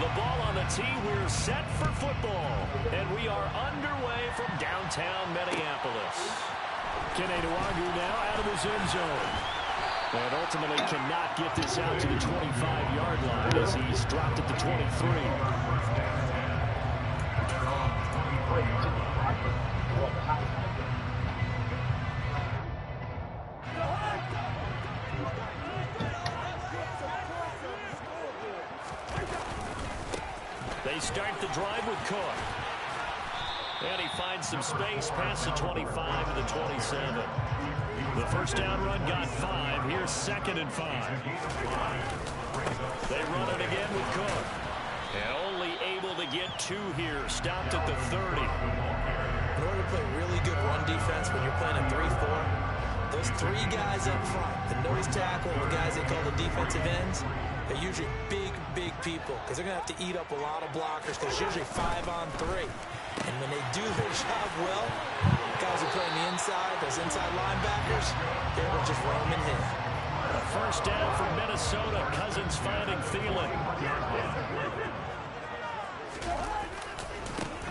The ball on the tee. We're set for football. And we are underway from downtown Minneapolis. Kene Nwangwu now out of his end zone. And ultimately cannot get this out to the 25-yard line as he's dropped at the 23. They start the drive with Cook. And he finds some space past the 25 to the 27. The first down run got 5. Here's 2nd and 5. They run it again with Cook. And only able to get 2 here. Stopped at the 30. In order to play really good run defense when you're playing a 3-4, those 3 guys up front, the nose tackle and the guys they call the defensive ends, they're usually big people because they're going to have to eat up a lot of blockers because usually 5-on-3. And when they do their job well, guys who play on the inside, those inside linebackers, they're going to just roam in here. A first down for Minnesota. Cousins finding Thielen.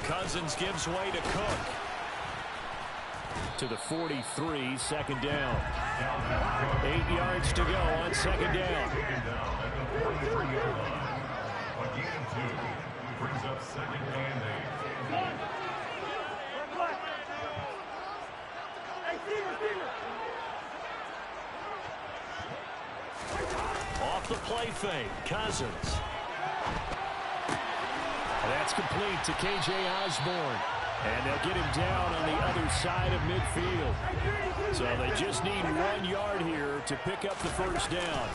Cousins gives way to Cook. To the 43, 2nd down. 8 yards to go on 2nd down. Brings up 2nd and 8. Off the play fake, Cousins. That's complete to K.J. Osborne. And they'll get him down on the other side of midfield. So they just need 1 yard here to pick up the first down.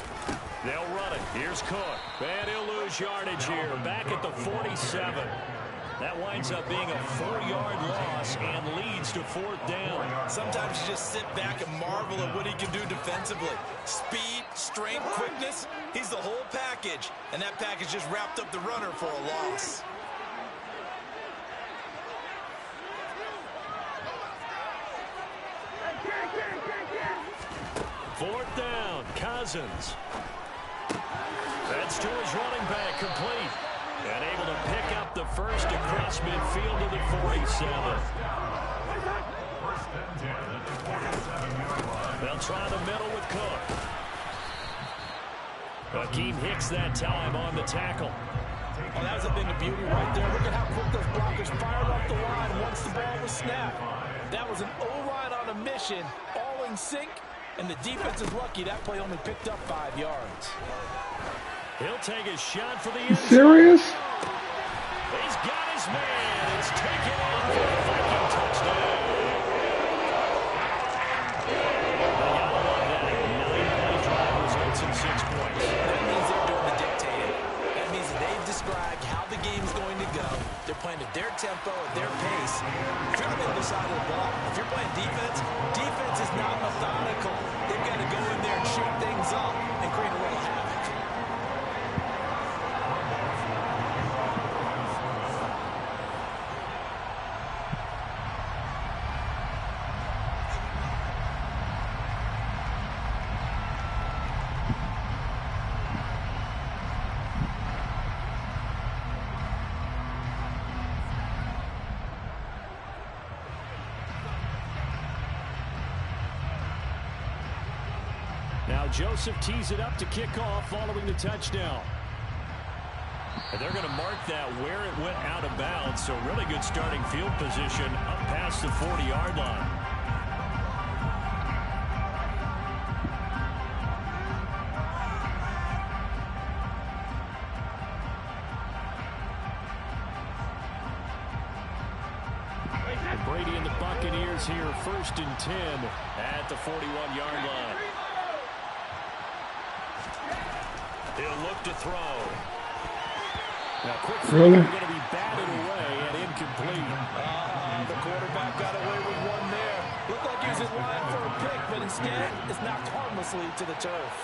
They'll run it. Here's Cook. And he'll lose yardage here. Back at the 47. That winds up being a 4-yard loss and leads to 4th down. Sometimes you just sit back and marvel at what he can do defensively. Speed, strength, quickness. He's the whole package. And that package just wrapped up the runner for a loss. Fourth down, Cousins. That's to his running back, complete. And able to pick up the first across midfield to the 47. They'll try the middle with Cook. Akeem Hicks that time on the tackle. Oh, that was a bit of beauty right there. Look at how quick those blockers fired up the line once the ball was snapped. That was an O-line on a mission, all in sync. And the defense is lucky that play only picked up 5 yards. He'll take a shot for the end zone. Serious? He's got his man. It's taken off for a Viking touchdown. They gotta love that. 9-play drive results in 6 points. That means they're doing the dictating. That means they've described how the game's going to go. They're playing at their tempo, at their pace. If you're on the other side of the ball, if you're playing defense, defense is not methodical. They've got to go in there and shake things up and create a little havoc. Now Joseph tees it up to kick off following the touchdown. And they're going to mark that where it went out of bounds. So really good starting field position up past the 40-yard line. And Brady and the Buccaneers here 1st and 10 at the 41-yard line. He'll look to throw. Now, quick throw going to be batted away and incomplete. The quarterback got away with one there. Looked like he was in line for a pick, but instead it's knocked harmlessly to the turf.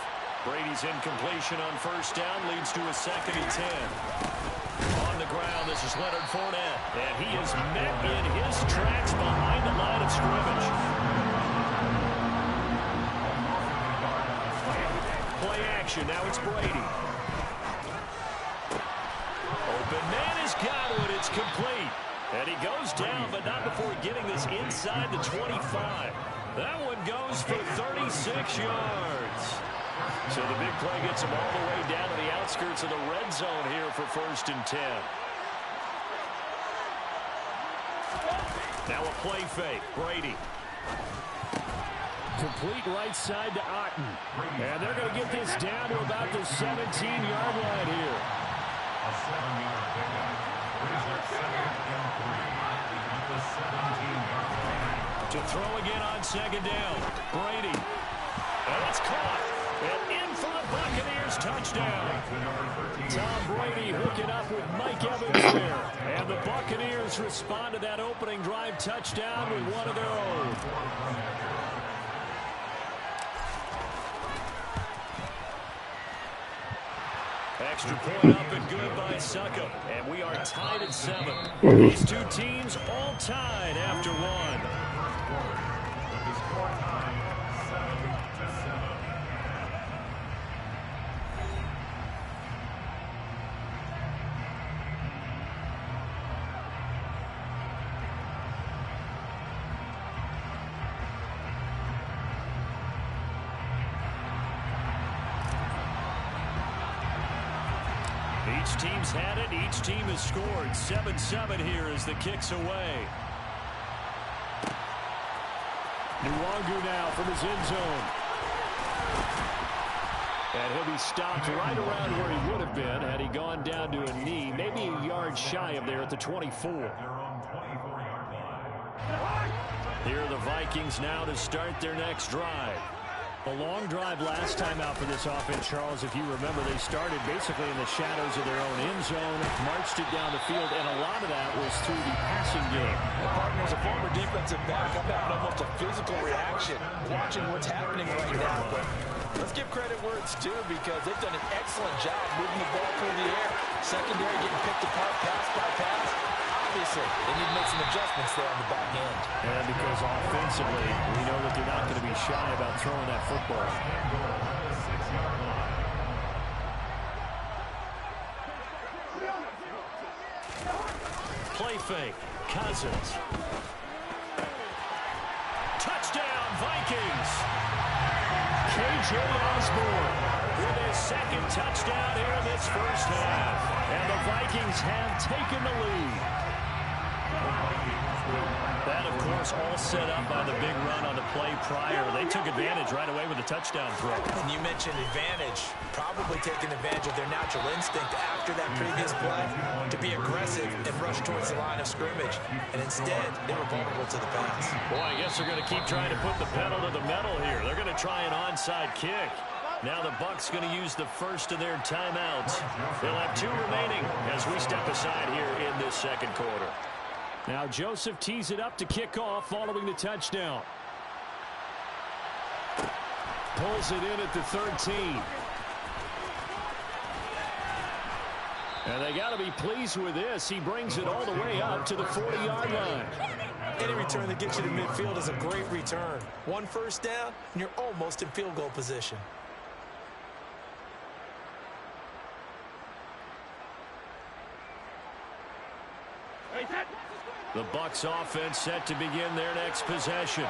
Brady's incompletion on 1st down leads to a 2nd and 10. On the ground, this is Leonard Fournette. And he is met in his tracks behind the line of scrimmage. Play action. Now it's Brady. open man has got it. It's complete. And he goes down, but not before getting this inside the 25. That one goes for 36 yards. So the big play gets him all the way down to the outskirts of the red zone here for 1st and 10. Now a play fake. Brady. Complete right side to Otten. And they're going to get this down to about the 17-yard line here. A 7-yard pickup. Brings up 2nd and 3 at the 17-yard line. To throw again on 2nd down. Brady. And it's caught. And in for the Buccaneers touchdown. Tom Brady hooking up with Mike Evans there. And the Buccaneers respond to that opening drive touchdown with one of their own. Extra point up and good by Succop. And we are tied at 7. These two teams all tied after one. The score tied 7-7. Each team's had it. Each team has scored. 7-7 here as the kick's away. Nwangu now from his end zone. And he'll be stopped right around where he would have been had he gone down to a knee, maybe a yard shy of there at the 24. Their own 24-yard line. Here are the Vikings now to start their next drive. A long drive last time out for this offense, Charles. If you remember, they started basically in the shadows of their own end zone, marched it down the field, and a lot of that was through the passing game. Partner, as a former defensive back, I'm having almost a physical reaction watching what's happening right now. But let's give credit where it's due because they've done an excellent job moving the ball through the air. Secondary getting picked apart pass by pass. Obviously, they need to make some adjustments there on the back end. And because offensively, we know that they're not going to be shy about throwing that football. Play fake. Cousins. Touchdown, Vikings. KJ Osborne with his 2nd touchdown here in this first half. And the Vikings have taken the lead. That, of course, all set up by the big run on the play prior. They took advantage right away with a touchdown throw. And you mentioned advantage, probably taking advantage of their natural instinct after that previous play to be aggressive and rush towards the line of scrimmage. And instead, they were vulnerable to the pass. Boy, I guess they're going to keep trying to put the pedal to the metal here. They're going to try an onside kick. Now the Bucs going to use the first of their timeouts. They'll have 2 remaining as we step aside here in this 2nd quarter. Now Joseph tees it up to kick off following the touchdown. Pulls it in at the 13. And they got to be pleased with this. He brings it all the way up to the 40-yard line. Any return that gets you to midfield is a great return. 1 first down, and you're almost in field goal position. The Bucs offense set to begin their next possession.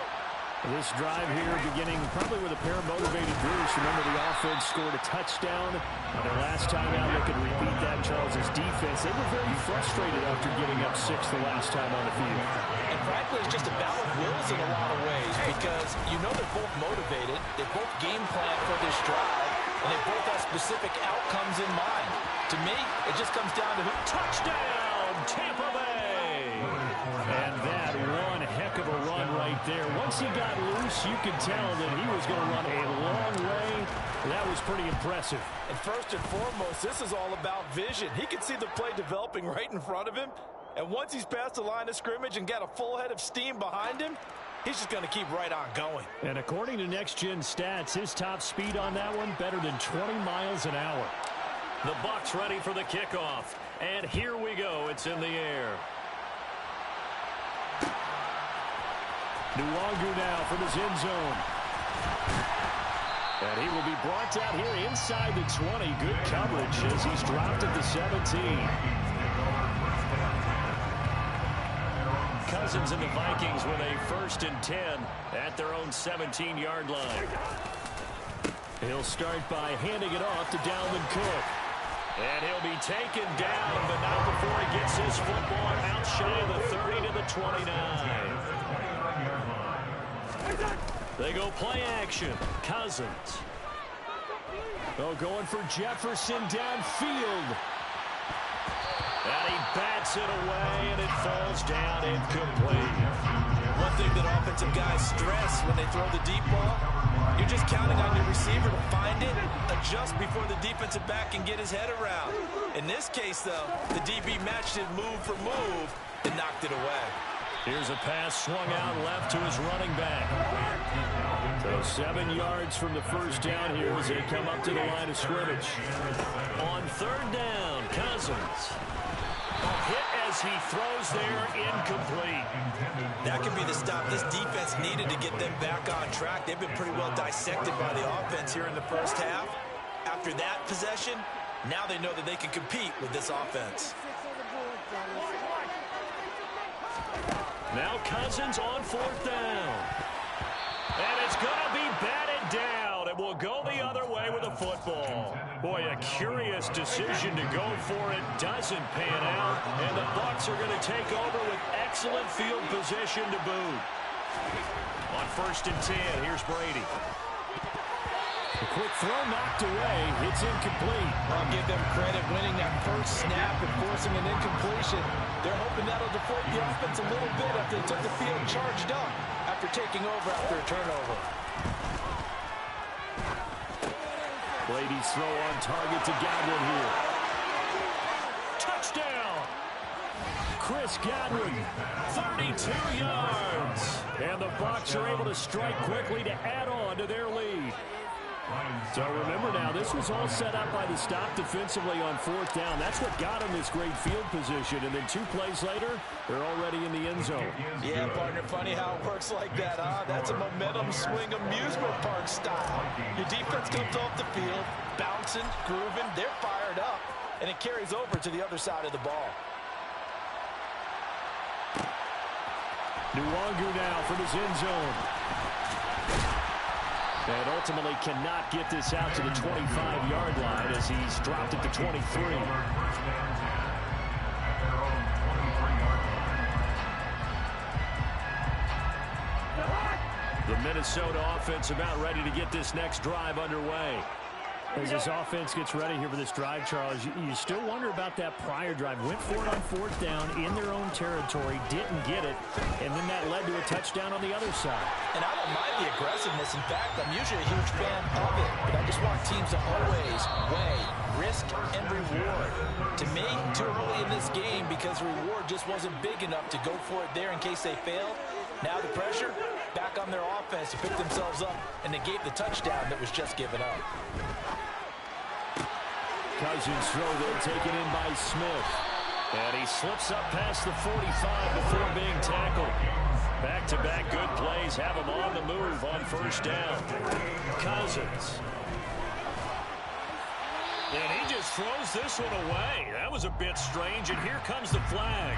This drive here beginning probably with a pair of motivated Bruce. Remember, the offense scored a touchdown. Their last time out, they could repeat that. Charles's defense, they were very frustrated after giving up 6 the last time on the field. And frankly, it's just a battle of wills in a lot of ways because you know they're both motivated. They both game plan for this drive, and they both have specific outcomes in mind. To me, it just comes down to who. Touchdown, Tampa Bay! And that one heck of a run right there. Once he got loose, you could tell that he was going to run a long way. That was pretty impressive. And first and foremost, this is all about vision. He could see the play developing right in front of him. And once he's past the line of scrimmage and got a full head of steam behind him, he's just going to keep right on going. And according to Next Gen Stats, his top speed on that one, better than 20 miles an hour. The Bucs ready for the kickoff. And here we go. It's in the air. Nwangu now from his end zone. And he will be brought out here inside the 20. Good coverage as he's dropped at the 17. Cousins and the Vikings with a 1st and 10 at their own 17-yard line. He'll start by handing it off to Dalvin Cook. And he'll be taken down, but not before he gets his football out shy of the 30 to the 29. They go play action. Cousins. Oh, going for Jefferson downfield. And he bats it away, and it falls down incomplete. One thing that offensive guys stress when they throw the deep ball, you're just counting on your receiver to find it, adjust before the defensive back can get his head around. In this case, though, the DB matched it move for move and knocked it away. Here's a pass swung out left to his running back. So 7 yards from the first down here as they come up to the line of scrimmage. On 3rd down, Cousins. A hit as he throws there, incomplete. That could be the stop this defense needed to get them back on track. They've been pretty well dissected by the offense here in the first half. After that possession, now they know that they can compete with this offense. Now Cousins on 4th down. And it's going to be batted down. It will go the other way with the football. Boy, a curious decision to go for it. Doesn't pan out. And the Bucs are going to take over with excellent field position to boot. On 1st and 10, here's Brady. A quick throw knocked away. It's incomplete. I'll give them credit winning that first snap and forcing an incompletion. They're hoping that'll deflate the offense a little bit after they took the field charged up after taking over after a turnover. Brady's throw on target to Godwin here. Touchdown! Chris Godwin, 32 yards. And the Bucs are able to strike quickly to add on to their lead. So remember now, this was all set up by the stop defensively on 4th down. That's what got them this great field position. And then 2 plays later, they're already in the end zone. Yeah, partner, funny how it works like that, huh? That's a momentum swing amusement park style. Your defense comes off the field, bouncing, grooving, they're fired up, and it carries over to the other side of the ball. Nwangu now from his end zone. And ultimately cannot get this out to the 25-yard line as he's dropped it to 23. The Minnesota offense about ready to get this next drive underway. As this offense gets ready here for this drive, Charles, you still wonder about that prior drive. Went for it on 4th down in their own territory, didn't get it, and then that led to a touchdown on the other side. And I don't mind the aggressiveness. In fact, I'm usually a huge fan of it, but I just want teams to always weigh risk and reward. To me, too early in this game because reward just wasn't big enough to go for it there in case they failed. Now the pressure back on their offense to pick themselves up and negate the touchdown that was just given up. Cousins throw there taken in by Smith. And he slips up past the 45 before being tackled. Back-to-back good plays have him on the move on 1st down. Cousins. And he just throws this one away. That was a bit strange, and here comes the flag.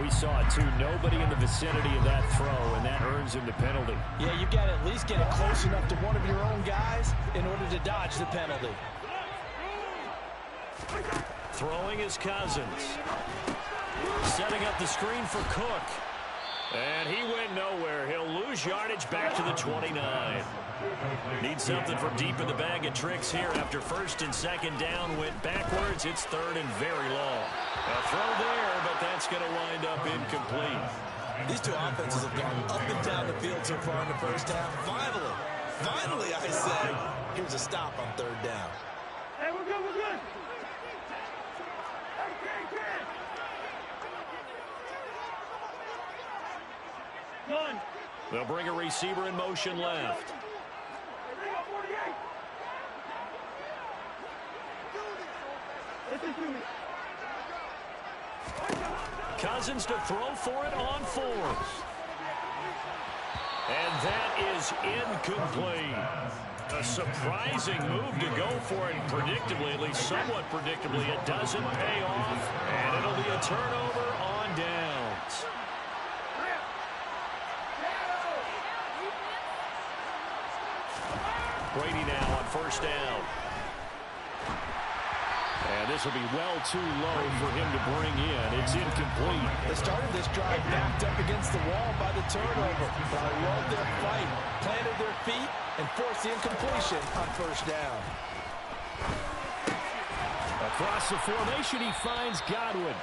We saw it, too. Nobody in the vicinity of that throw, and that earns him the penalty. Yeah, you've got to at least get it close enough to one of your own guys in order to dodge the penalty. Throwing is Cousins. Setting up the screen for Cook. And he went nowhere. He'll lose yardage back to the 29. Need something from deep in the bag of tricks here after 1st and 2nd down. Went backwards. It's 3rd and very long. A throw there, but that's going to wind up incomplete. These two offenses have gone up and down the field so far in the first half. Finally, I say, here's a stop on 3rd down. Hey, we're good, we're good. Done. They'll bring a receiver in motion left. Cousins to throw for it on 4th. And that is incomplete. A surprising move to go for it, and predictably, at least somewhat predictably, it doesn't pay off. And it'll be a turnover on downs. Brady now on first down. And this will be well too low for him to bring in. It's incomplete. They started this drive backed up against the wall by the turnover. But I love their fight. Planted their feet and forced the incompletion on first down. Across the formation, he finds Godwin.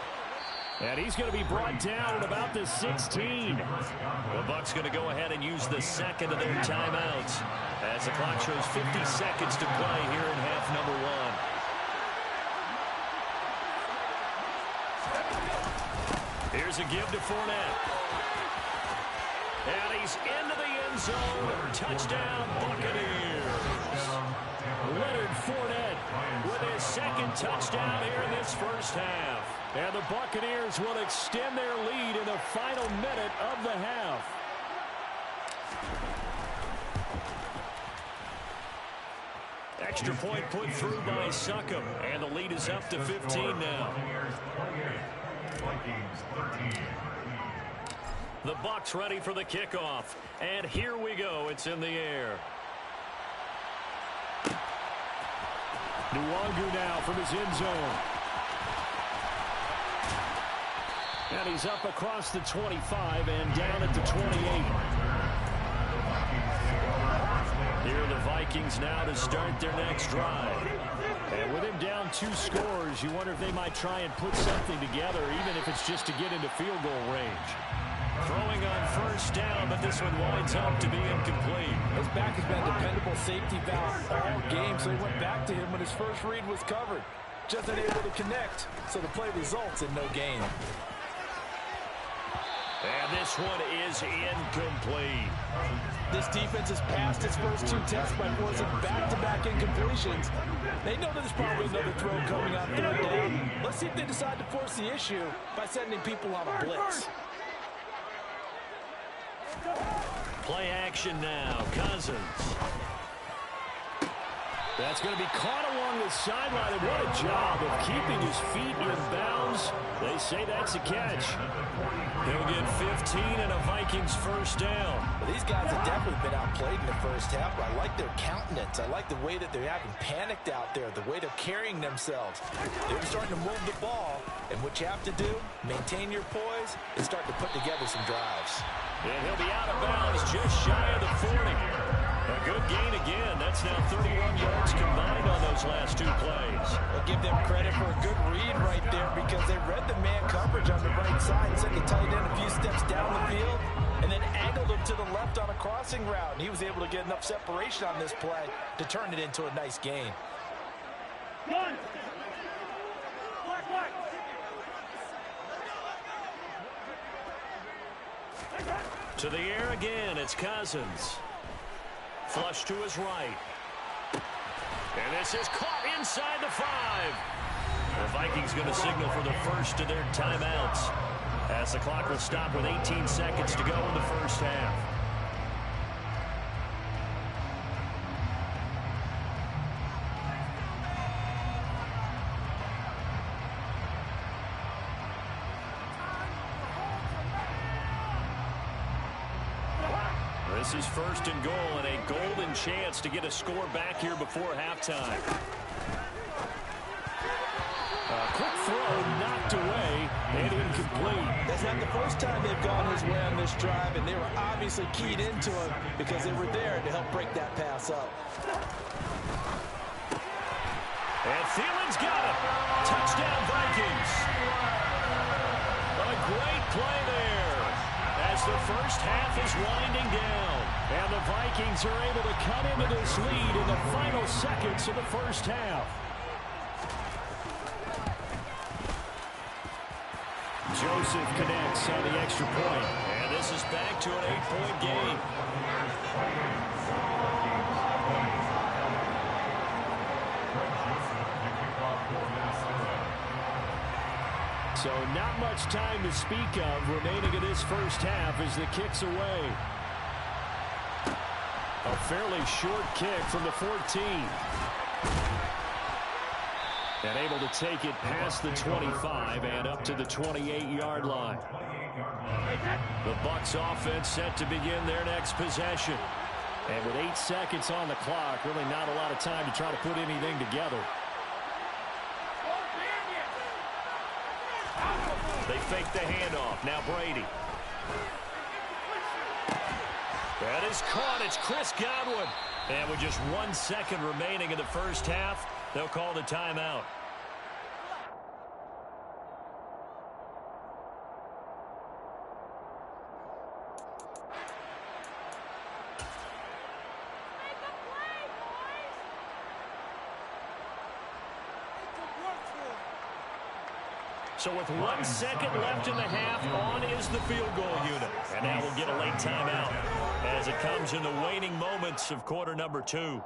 And he's going to be brought down at about the 16. The Bucs going to go ahead and use the second of their timeouts as the clock shows 50 seconds to play here in half number 1. Here's a give to Fournette. And he's into the end zone. Touchdown, Buccaneers. Leonard Fournette with his second touchdown here in this first half. And the Buccaneers will extend their lead in the final minute of the half. Extra point put through by Succop. And the lead is up to 15 now. The Bucs ready for the kickoff. And here we go. It's in the air. Nwangu now from his end zone. And he's up across the 25 and down at the 28. Here are the Vikings now to start their next drive. And with him down 2 scores, you wonder if they might try and put something together, even if it's just to get into field goal range. Throwing on first down, but this one winds up to be incomplete. His back has been a dependable safety valve all game, so he went back to him when his first read was covered. Just unable to connect, so the play results in no gain. And this one is incomplete. This defense has passed its first 2 tests by forcing back-to-back incompletions. They know there's probably another throw coming on third down. Let's see if they decide to force the issue by sending people on a blitz. Play action now. Cousins. That's going to be caught along the sideline. And what a job of keeping his feet in bounds. They say that's a catch. He'll get 15 and a Vikings first down. Well, these guys have definitely been outplayed in the first half, but I like their countenance. I like the way that they're having panicked out there, the way they're carrying themselves. They're starting to move the ball, and what you have to do, maintain your poise and start to put together some drives. And he'll be out of bounds just shy of the 40. A good gain again. That's now 31 yards combined on those last 2 plays. I'll give them credit for a good read right there because they read the man coverage on the right side, sent the tight end a few steps down the field, and then angled him to the left on a crossing route. And he was able to get enough separation on this play to turn it into a nice gain. One. Black. To the air again, it's Cousins. Flush to his right. And this is caught inside the 5. The Vikings going to signal for the first of their timeouts as the clock will stop with 18 seconds to go in the first half. This is first and goal and a golden chance to get a score back here before halftime. A quick throw knocked away and incomplete. That's not the first time they've gone his way on this drive, and they were obviously keyed into it because they were there to help break that pass up. And Thielen's got it. Touchdown Vikings. A great play there as the first half is winding down. And the Vikings are able to cut into this lead in the final seconds of the first half. Joseph connects on the extra point. And this is back to an 8-point game. So not much time to speak of remaining in this first half as the kick's away. A fairly short kick from the 14. And able to take it past the 25 and up to the 28-yard line. The Bucs offense set to begin their next possession. And with 8 seconds on the clock, really not a lot of time to try to put anything together. They fake the handoff. Now Brady. That is caught. It's Chris Godwin. And with just 1 second remaining in the first half, they'll call the timeout. So with 1 second left in the half, on is the field goal unit. And now we'll get a late timeout as it comes in the waning moments of quarter number 2.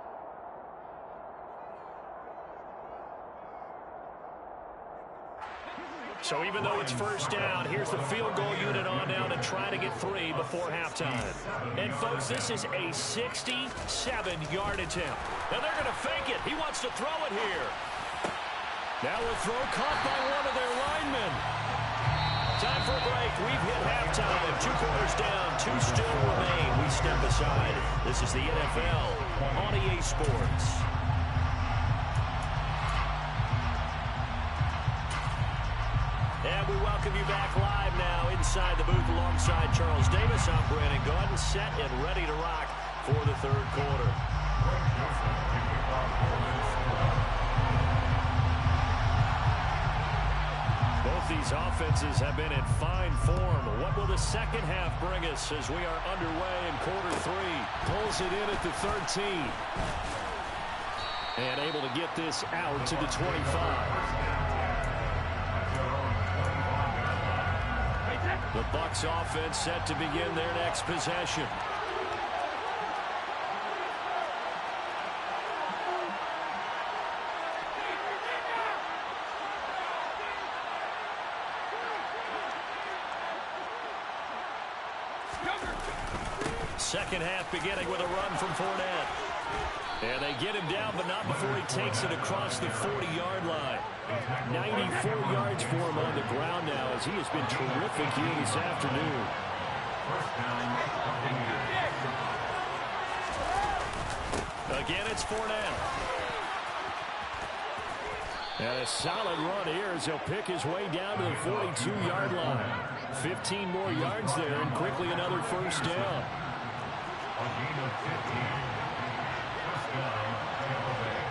So even though it's first down, here's the field goal unit on now to try to get 3 before halftime. And folks, this is a 67-yard attempt. And they're going to fake it. He wants to throw it here. Now a throw caught by one of their linemen. Time for a break. We've hit halftime. 2 quarters down. 2 still remain. We step aside. This is the NFL on EA Sports. And we welcome you back live now inside the booth alongside Charles Davis. I'm Brandon Gaudin, set and ready to rock for the third quarter. Both these offenses have been in fine form. What will the second half bring us as we are underway in quarter 3? Pulls it in at the 13. And able to get this out to the 25. The Bucs offense set to begin their next possession. Second half beginning with a run from Fournette. And they get him down, but not before he takes it across the 40-yard line. 94 yards for him on the ground now as he has been terrific here this afternoon. Again, it's Fournette. And a solid run here as he'll pick his way down to the 42-yard line. 15 more yards there and quickly another first down. A gain of 15. First down, Tampa Bay.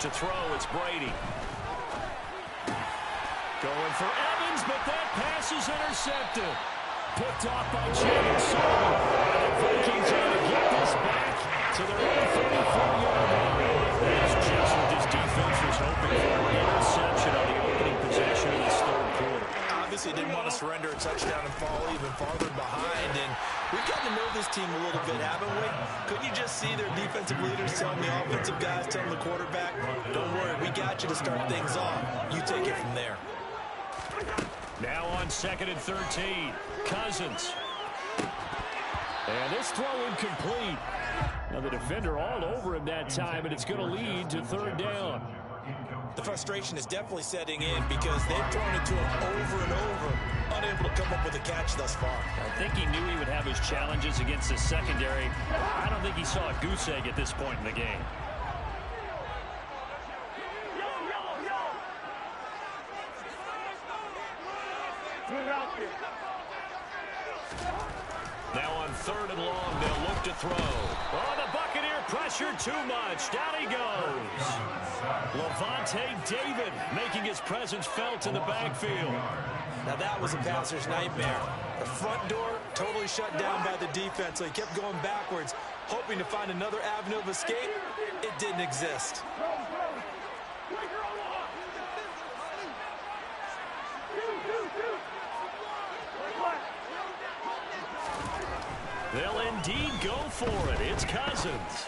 To throw, it's Brady. Going for Evans, but that pass is intercepted. Picked off by Jalen Sullivan. And the Vikings are going to get this back to their own 34-yard line. That's just what this defense was hoping for. An interception on the opening possession of this third quarter. Obviously didn't want to surrender a touchdown and fall even farther behind. And we've gotten to know this team a little bit, haven't we? Couldn't you just see their defensive leaders telling the offensive guys, telling the quarterback, don't worry, we got you to start things off. You take it from there. Now on 2nd and 13, Cousins. And this throw incomplete. Now the defender all over him that time, and it's going to lead to third down. The frustration is definitely setting in because they've thrown it to him over and over, unable to come up with a catch thus far. I think he knew he would have his challenges against the secondary. I don't think he saw a goose egg at this point in the game. Now on 3rd and long, they'll look to throw. Oh, the Buccaneer pressure too much. Down he goes. Lavonte David making his presence felt in the backfield. Now that was a passer's nightmare. The front door totally shut down by the defense, so he kept going backwards, hoping to find another avenue of escape. It didn't exist. They'll indeed go for it. It's Cousins.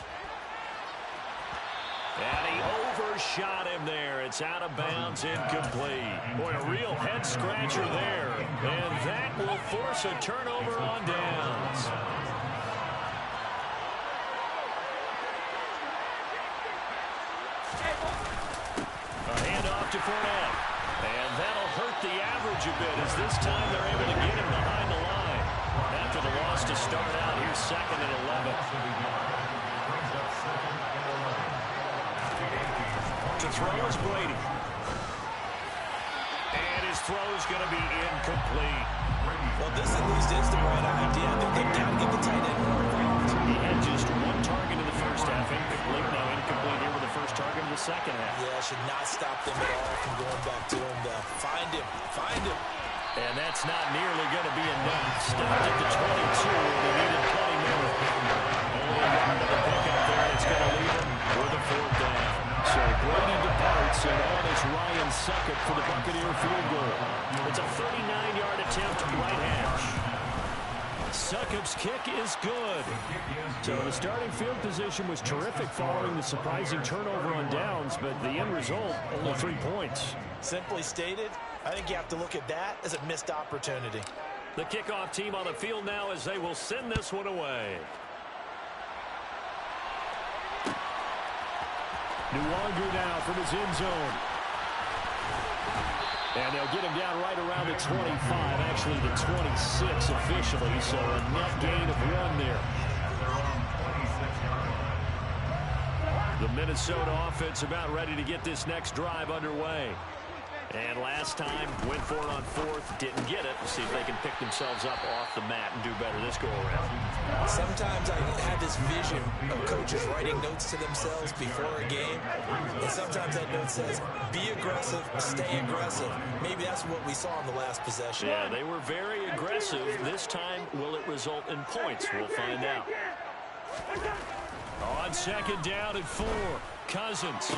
And he overshot him there. It's out of bounds, incomplete. Boy, a real head-scratcher there. And that will force a turnover on downs. A handoff to Fournette. leverage a bit as this time they're able to get him behind the line. After the loss to start out, here's 2nd and 11. To throw is Brady. And his throw is going to be incomplete. Well, this at least is the right idea. I think they've got to get the tight end more involved. He had just 1 target in the first half. Incomplete. Now incomplete here with the first target in the second half. Yeah, should not stop them at all from going back to him. Find him. Find him. And that's not nearly going to be enough. Stopped at the 22. They needed plenty more. Only a yard of the pickup there. It's going to leave him with a 4th down. So Brady departs, and on is Ryan Succop for the Buccaneer field goal. It's a 39-yard attempt, right hash. Succop's kick is good. So the starting field position was terrific following the surprising turnover on downs, but the end result, only 3 points. Simply stated, I think you have to look at that as a missed opportunity. The kickoff team on the field now as they will send this one away. Nwankpa now from his end zone. And they'll get him down right around the 25, actually the 26 officially, so a net gain of 1 there. The Minnesota offense about ready to get this next drive underway. And last time, went for it on 4th, didn't get it. We'll see if they can pick themselves up off the mat and do better this go-around. Sometimes I have this vision of coaches writing notes to themselves before a game, and sometimes that note says, be aggressive, stay aggressive. Maybe that's what we saw in the last possession. Yeah, they were very aggressive. This time, will it result in points? We'll find out. On 2nd down and 4, Cousins.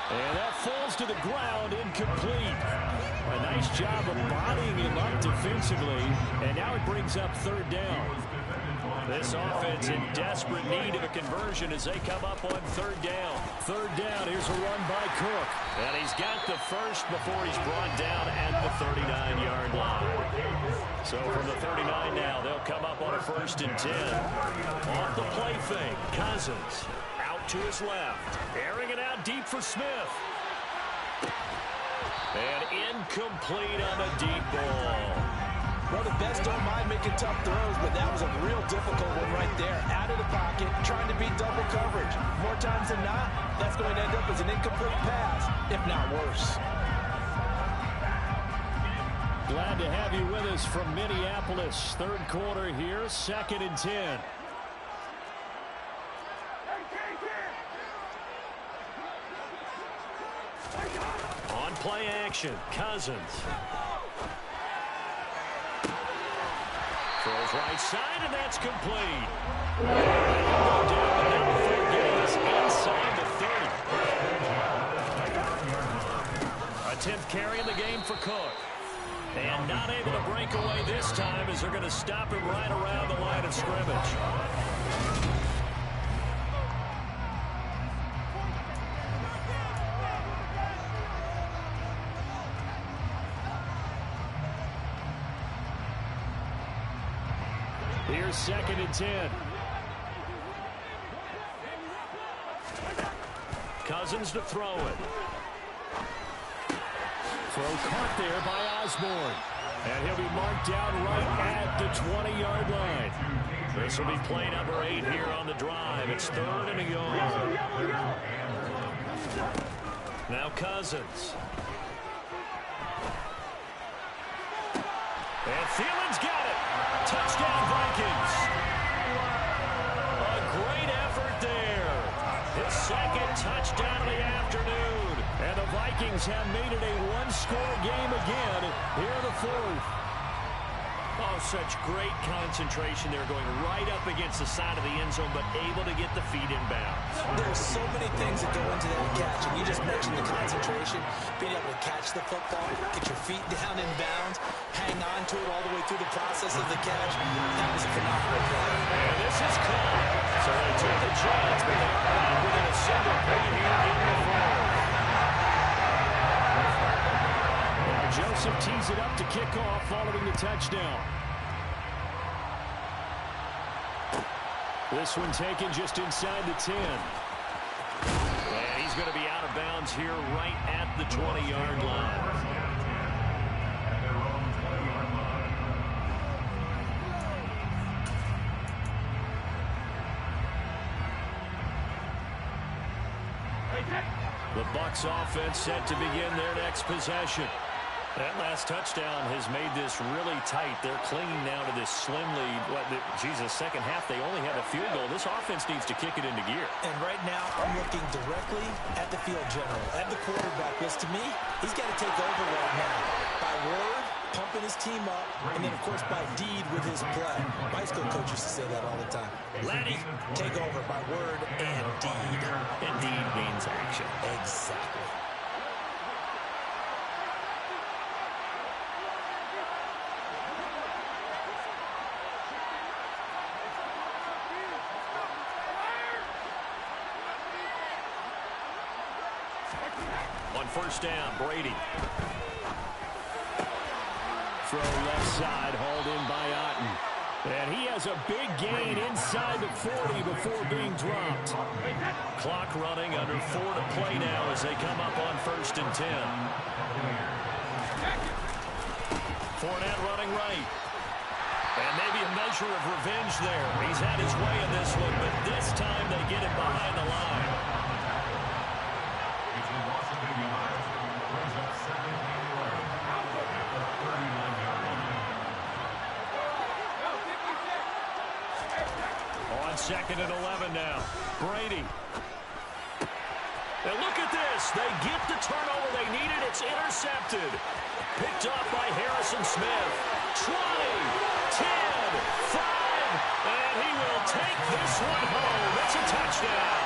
And that falls to the ground, incomplete. A nice job of bodying him up defensively, and now it brings up 3rd down. This offense in desperate need of a conversion as they come up on 3rd down. 3rd down, here's a run by Cook. And he's got the first before he's brought down at the 39-yard line. So from the 39 now, they'll come up on a 1st and 10. Off the play fake, Cousins. To his left, airing it out deep for Smith. And incomplete on a deep ball. Well, the best don't mind making tough throws, but that was a real difficult one right there. Out of the pocket, trying to beat double coverage. More times than not, that's going to end up as an incomplete pass, if not worse. Glad to have you with us from Minneapolis. 3rd quarter here, 2nd and 10. Play action, Cousins. Throws right side, and that's complete. Inside the 30. A 10th carry in the game for Cook. And not able to break away this time as they're going to stop him right around the line of scrimmage. Here's 2nd and 10. Cousins to throw it. Throw caught there by Osborne. And he'll be marked down right at the 20-yard line. This will be play number 8 here on the drive. It's 3rd and a yard. Now Cousins. And Thielen's got it. Touchdown, Vikings. A great effort there. His 2nd touchdown of the afternoon. And the Vikings have made it a 1-score game again here in the 4th. Oh, such great concentration there, going right up against the side of the end zone, but able to get the feet in bounds. There's so many things that go into that catch, and you just mentioned the concentration, being able to catch the football, get your feet down in bounds, hang on to it all the way through the process of the catch. That was a phenomenal play. And this is caught. So they took the chance, but they're back within a single point here in the 4th. Joseph tees it up to kick off following the touchdown. This one taken just inside the 10. And he's going to be out of bounds here right at the 20-yard line. Bucs offense set to begin their next possession. That last touchdown has made this really tight. They're clinging now to this slim lead. Second half, they only have a field goal. This offense needs to kick it into gear. And right now, I'm looking directly at the field general, at the quarterback, because to me, he's got to take over right now. By word, pumping his team up, and then, of course, by deed with his play. My school coach used to say that all the time. Laddie, take over by word and deed. And deed means action. Exactly. On first down, Brady. Throw left side, hauled in by Otten. And he has a big gain inside the 40 before being dropped. Clock running, under 4 to play now as they come up on first and 10. Fournette running right. And maybe a measure of revenge there. He's had his way in this one, but this time they get him behind the line. Second and 11 now. Brady. And look at this. They get the turnover they needed. It's intercepted. Picked off by Harrison Smith. 20, 10, 5, and he will take this one home. It's a touchdown.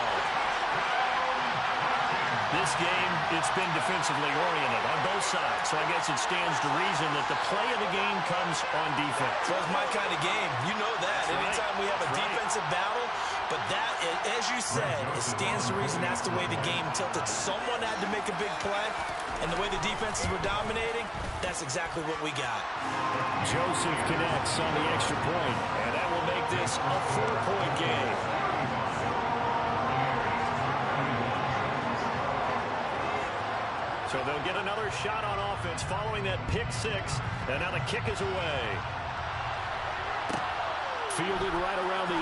This game, it's been defensively oriented on both sides, so I guess it stands to reason that the play of the game comes on defense. Well, it's my kind of game. You know that. Anytime we have a defensive battle, but that, as you said, it stands to reason that's the way the game tilted. Someone had to make a big play, and the way the defenses were dominating, that's exactly what we got. Joseph connects on the extra point, and that will make this a 4-point game. So they'll get another shot on offense following that pick six. And now the kick is away. Fielded right around the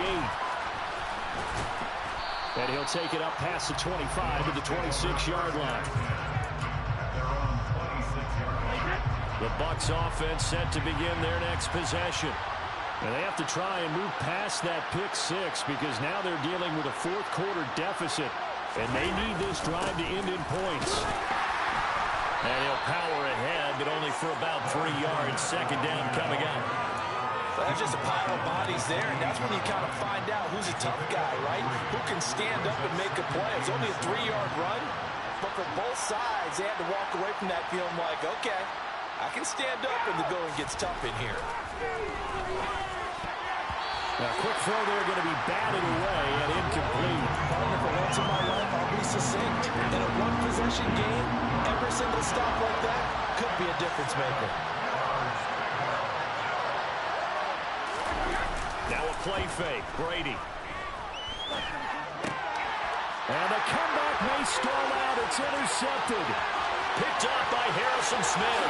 8. And he'll take it up past the 25 to the 26-yard line. The Bucs offense set to begin their next possession. And they have to try and move past that pick six because now they're dealing with a fourth-quarter deficit. And they need this drive to end in points. And he'll power ahead, but only for about 3 yards. Second down coming up. That's just a pile of bodies there, and that's when you kind of find out who's a tough guy, right? Who can stand up and make a play. It's only a 3-yard run, but for both sides, they had to walk away from that feeling like, okay, I can stand up when the going gets tough in here. Now, quick throw there, going to be batted away and incomplete. Partner, for once in my life, I'll be succinct. In a one-possession game, every single stop like that could be a difference maker. Now a play fake, Brady. And the comeback may stall out. It's intercepted. Picked up by Harrison Smith.